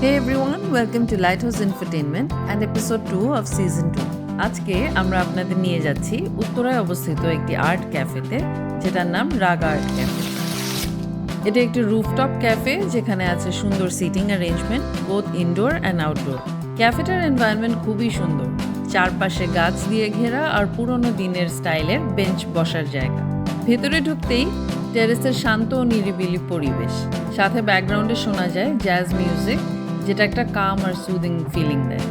Hey everyone, welcome to Lighthouse Infotainment and episode 2 of season 2. আজকে আমরা আপনাদের নিয়ে যাচ্ছি উত্তরায় অবস্থিত একটি আর্ট ক্যাফেতে যেটার নাম রাগ আর্ট ক্যাফে। এটা একটি রুফটপ ক্যাফে যেখানে আছে সুন্দর sitting arrangement both indoor and outdoor. ক্যাফেটার এনভায়রনমেন্ট খুবই সুন্দর, চারপাশে গাছ দিয়ে ঘেরা আর পুরনো দিনের স্টাইলের বেঞ্চ বসার জায়গা। ভেতরে ঢুকতেই টেরেসের শান্ত ও নিরিবিলি পরিবেশ, সাথে ব্যাকগ্রাউন্ডে শোনা যায় জ্যাজ মিউজিক যেটা একটা কাম আর সুদিং ফিলিং দেয়।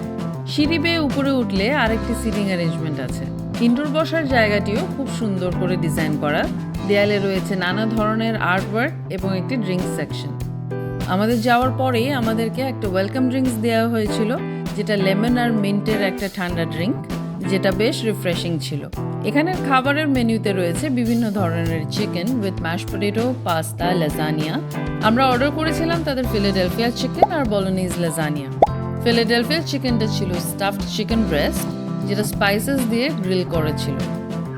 সিঁড়ি বেয়ে উপরে উঠলে আরেকটি সিটিং অ্যারেঞ্জমেন্ট আছে। ইনডোর বসার জায়গাটিও খুব সুন্দর করে ডিজাইন করা, দেয়ালে রয়েছে নানা ধরনের আর্টওয়ার্ক এবং একটি ড্রিঙ্কস সেকশন। আমাদের যাওয়ার পরেই আমাদেরকে একটা ওয়েলকাম ড্রিঙ্কস দেওয়া হয়েছিল, যেটা লেমন আর মিন্টের একটা ঠান্ডা ড্রিঙ্ক, যেটা বেশ রিফ্রেশিং ছিল। এখানের খাবারের মেনুতে রয়েছে বিভিন্ন ধরনের chicken with mash potato, pasta, lasagne. আমরা অর্ডার করেছিলাম তাদের ফিলাডেলফিয়া চিকেন আর বলোনিজ ল্যাজানিয়া। ফিলাডেলফিয়া চিকেনটা ছিল স্টাফড চিকেন ব্রেস্ট, যেটা স্পাইসেস দিয়ে গ্রিল করেছিল।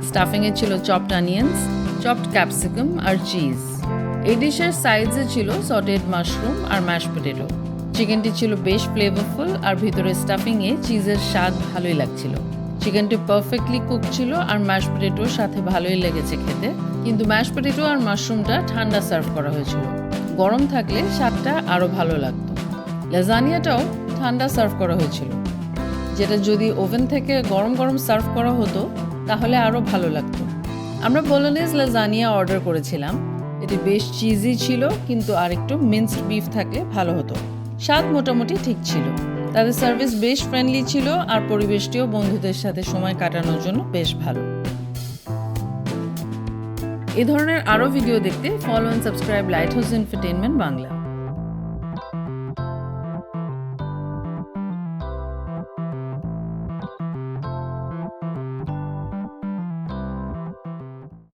স্টাফিংয়ে ছিল চপড অনিয়ন্স, চপড ক্যাপসিকাম আর চিজ। এই ডিশের সাইডে ছিল সটেড মাশরুম আর ম্যাশ পটেটো। চিকেনটি ছিল বেশ ফ্লেভারফুল আর ভিতরে স্টাফিংয়ে চিজের স্বাদ ভালোই লাগছিল। চিকেনটি পারফেক্টলি কুক ছিল আর ম্যাশ পটেটোর সাথে ভালোই লেগেছে খেতে, কিন্তু ম্যাশ পটেটো আর মাশরুমটা ঠান্ডা সার্ভ করা হয়েছিল। গরম থাকলে স্বাদটা আরও ভালো লাগতো। ল্যাজানিয়াটাও ঠান্ডা সার্ভ করা হয়েছিল, যেটা যদি ওভেন থেকে গরম গরম সার্ভ করা হতো তাহলে আরও ভালো লাগতো। আমরা বলোনিজ ল্যাজানিয়া অর্ডার করেছিলাম। এটি বেশ চিজি ছিল, কিন্তু আর একটু মিন্সড বিফ থাকলে ভালো হতো। স্বাদ মোটামুটি ঠিক ছিল। তাদের সার্ভিস বেশ ফ্রেন্ডলি ছিল আর পরিবেশটিও বন্ধুদের সাথে সময় কাটানোর জন্য বেশ ভালো। এই ধরনের আরও ভিডিও দেখতে follow and subscribe lighthouse entertainment Bangla.